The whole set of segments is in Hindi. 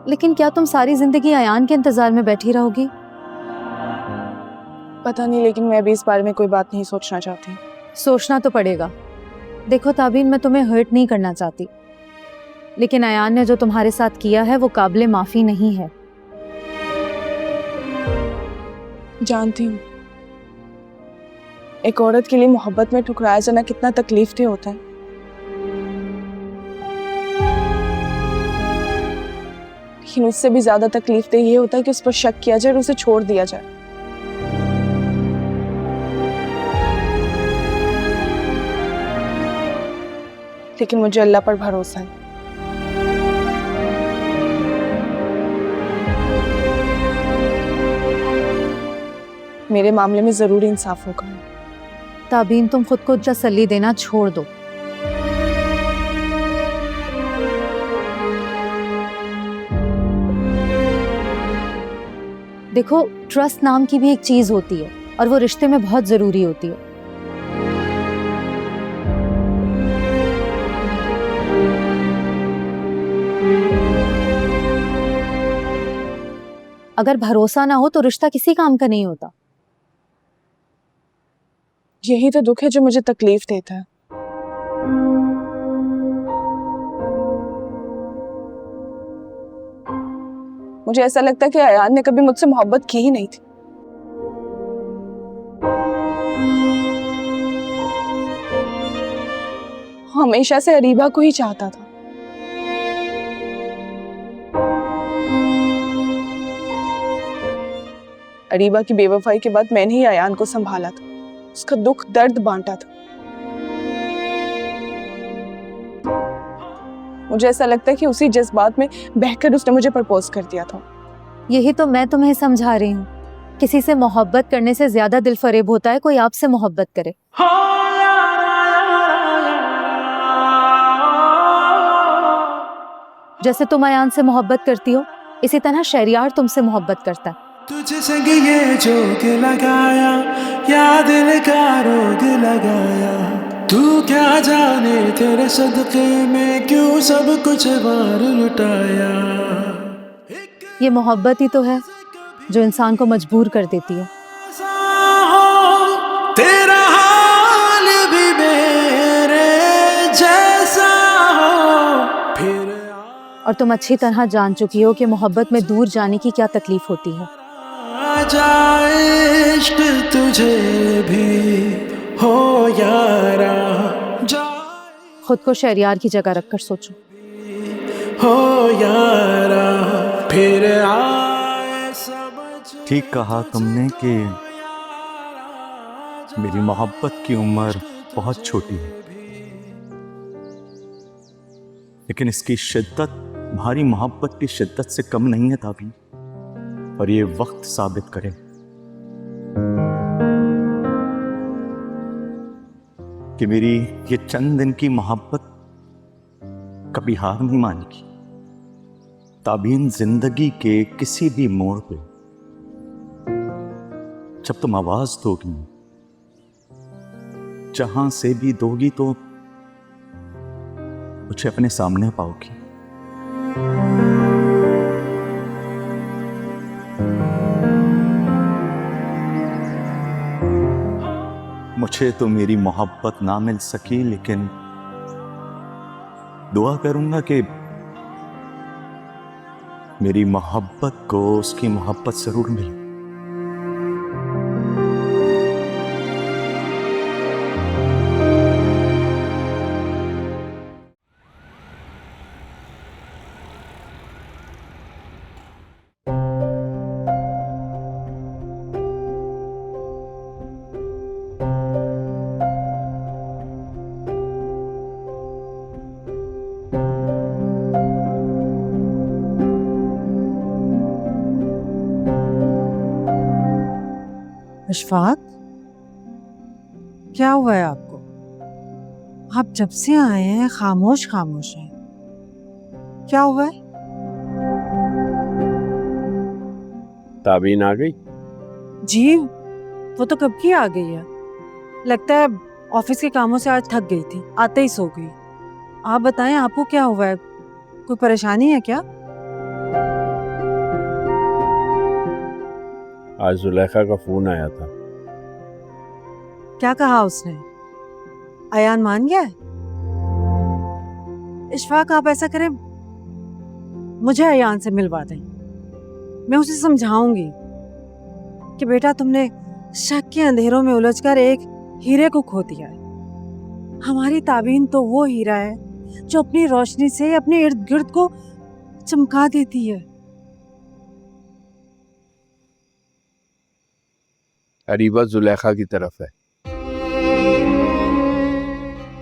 लेकिन क्या तुम सारी जिंदगी अयान के इंतजार में बैठी रहोगी? पता नहीं, लेकिन मैं भी इस बारे में कोई बात नहीं सोचना चाहती। सोचना तो पड़ेगा। देखो ताबीन, मैं तुम्हें हर्ट नहीं करना चाहती, लेकिन अयान ने जो तुम्हारे साथ किया है वो काबिले माफी नहीं है। जानती हूँ, एक औरत के लिए मोहब्बत में ठुकराया जाना कितना तकलीफ दे होता है। लेकिन उससे भी ज्यादा तकलीफ दे ये होता है कि उस पर शक किया जाए और उसे छोड़ दिया जाए। लेकिन मुझे अल्लाह पर भरोसा है। मेरे मामले में जरूर इंसाफ होगा। ताबीन, तुम खुद को तसल्ली देना छोड़ दो। देखो, ट्रस्ट नाम की भी एक चीज होती है और वो रिश्ते में बहुत जरूरी होती है। अगर भरोसा ना हो तो रिश्ता किसी काम का नहीं होता। यही तो दुख है जो मुझे तकलीफ देता है। मुझे ऐसा लगता है कि अयान ने कभी मुझसे मोहब्बत की ही नहीं थी। हमेशा से अरीबा को ही चाहता था। अरीबा की बेवफाई के बाद मैंने ही अयान को संभाला था, उसका दुख दर्द बांटा था। मुझे ऐसा लगता है कि उसी जज्बात में बहकर उसने मुझे प्रपोज कर दिया था। यही तो मैं तुम्हें समझा रही हूँ। किसी से मोहब्बत करने से ज्यादा दिल फरेब होता है कोई आपसे मोहब्बत करे। जैसे तुम अयान से मोहब्बत करती हो, इसी तरह शहरियार तुमसे मोहब्बत करता है। तुझे संग ये जोग लगाया, या दिल का रोग लगाया, तू क्या जाने तेरे सदके में क्यों सब कुछ बार लुटाया। ये मोहब्बत ही तो है जो इंसान को मजबूर कर देती है। तेरा हाल भी मेरे जैसा हो फिर। और तुम अच्छी तरह जान चुकी हो कि मोहब्बत में दूर जाने की क्या तकलीफ होती है। इश्क तुझे भी हो यारा, खुद को शहरियार की जगह रखकर सोचो। हो यारा, फिर आए समझ। ठीक कहा तुमने कि मेरी मोहब्बत की उम्र बहुत छोटी है, लेकिन इसकी शिद्दत भारी मोहब्बत की शिद्दत से कम नहीं है ताबी। और ये वक्त साबित करे कि मेरी ये चंद दिन की मोहब्बत कभी हार नहीं मानेगी। ताबीन, जिंदगी के किसी भी मोड़ पे जब तुम आवाज दोगी, जहां से भी दोगी, तो मुझे अपने सामने पाओगी। मुझे तो मेरी मोहब्बत ना मिल सकी, लेकिन दुआ करूंगा कि मेरी मोहब्बत को उसकी मोहब्बत जरूर मिले। अशफाक, क्या हुआ है आपको? आप जब से आए हैं खामोश खामोश हैं। क्या हुआ है? ताबीन आ गई? जी, वो तो कब की आ गई है। लगता है ऑफिस के कामों से आज थक गई थी, आते ही सो गई। आप बताएं, आपको क्या हुआ है? कोई परेशानी है क्या? आज जुलेखा का फोन आया था। क्या कहा उसने? अयान मान गया है? इशफाक, आप ऐसा करें, मुझे अयान से मिलवा दें। मैं उसे समझाऊंगी कि बेटा, तुमने शक के अंधेरों में उलझकर एक हीरे को खो दिया है। हमारी ताबीन तो वो हीरा है जो अपनी रोशनी से अपने इर्द गिर्द को चमका देती है। अरीबा जुलेखा की तरफ है।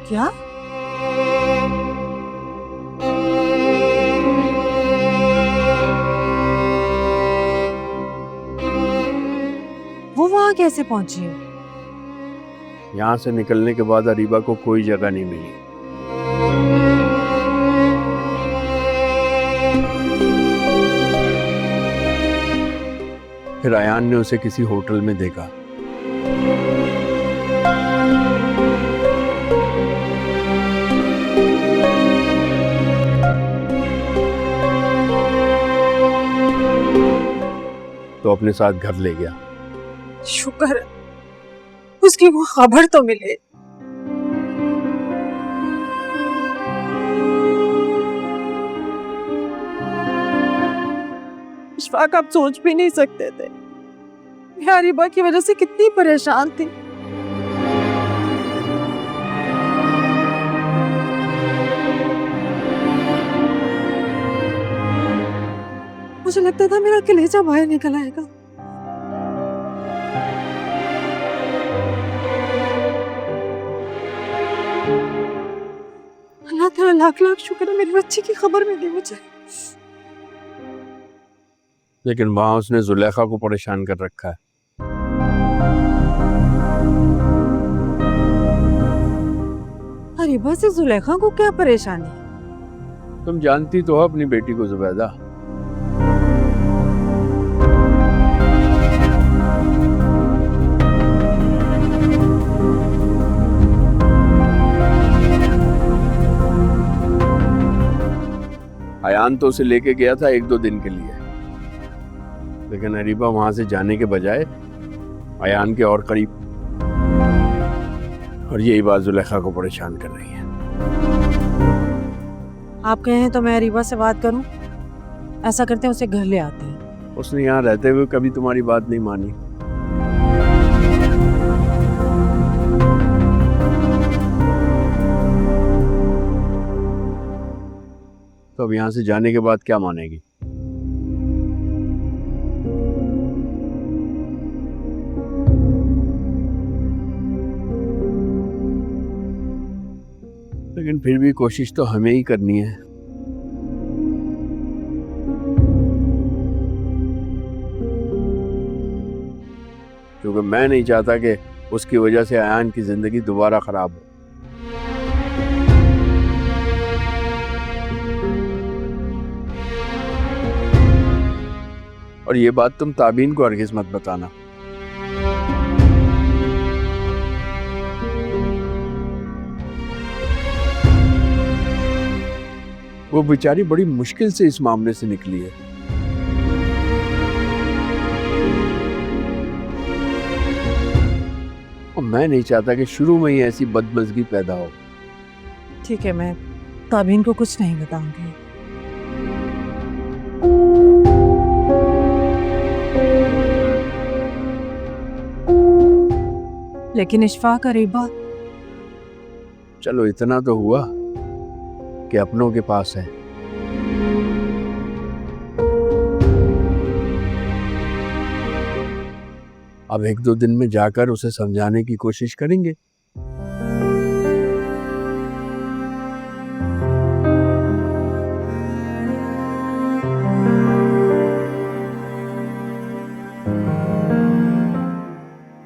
क्या? वो वहां कैसे पहुंची है? यहाँ से निकलने के बाद अरीबा को कोई जगह नहीं मिली। फिर अयान ने उसे किसी होटल में देखा। तो अपने साथ घर ले गया। शुक्र है उसकी वो खबर तो मिले। इशफाक, आप सोच भी नहीं सकते थे मैं अरीबा की वजह से कितनी परेशान थी। मुझे लगता था मेरा कलेजा बाहर निकल आएगा। अल्लाह तेरा लाख लाख शुक्र है, मेरी बच्ची की खबर मिली मुझे। लेकिन वहां उसने जुलेखा को परेशान कर रखा है। अरीबा से जुलेखा को क्या परेशानी? तुम जानती तो हो अपनी बेटी को जुबैदा। अयान तो उसे लेके गया था 1-2 दिन के लिए, लेकिन अरीबा वहां से जाने के बजाय अयान के और करीब, और यही बात जुलेखा को परेशान कर रही है। आप कहें तो मैं अरीबा से बात करूं? ऐसा करते हैं, उसे घर ले आते हैं। उसने यहाँ रहते हुए कभी तुम्हारी बात नहीं मानी। तो अब यहाँ से जाने के बाद क्या मानेगी? लेकिन फिर भी कोशिश तो हमें ही करनी है। क्योंकि मैं नहीं चाहता कि उसकी वजह से अयान की जिंदगी दोबारा खराब हो। और ये बात तुम ताबीन को हरगिज़ मत बताना। वो बेचारी बड़ी मुश्किल से इस मामले से निकली है। और मैं नहीं चाहता कि शुरू में ही ऐसी बदमज़गी पैदा हो। ठीक है, मैं ताबीन को कुछ नहीं बताऊंगी। लेकिन इशफाक, अरीबा, चलो इतना तो हुआ कि अपनों के पास है। अब 1-2 दिन में जाकर उसे समझाने की कोशिश करेंगे।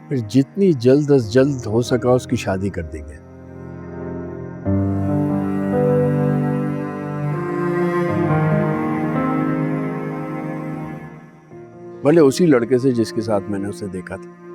फिर जितनी जल्द अज जल्द हो सका उसकी शादी कर देंगे। भले उसी लड़के से जिसके साथ मैंने उसे देखा था।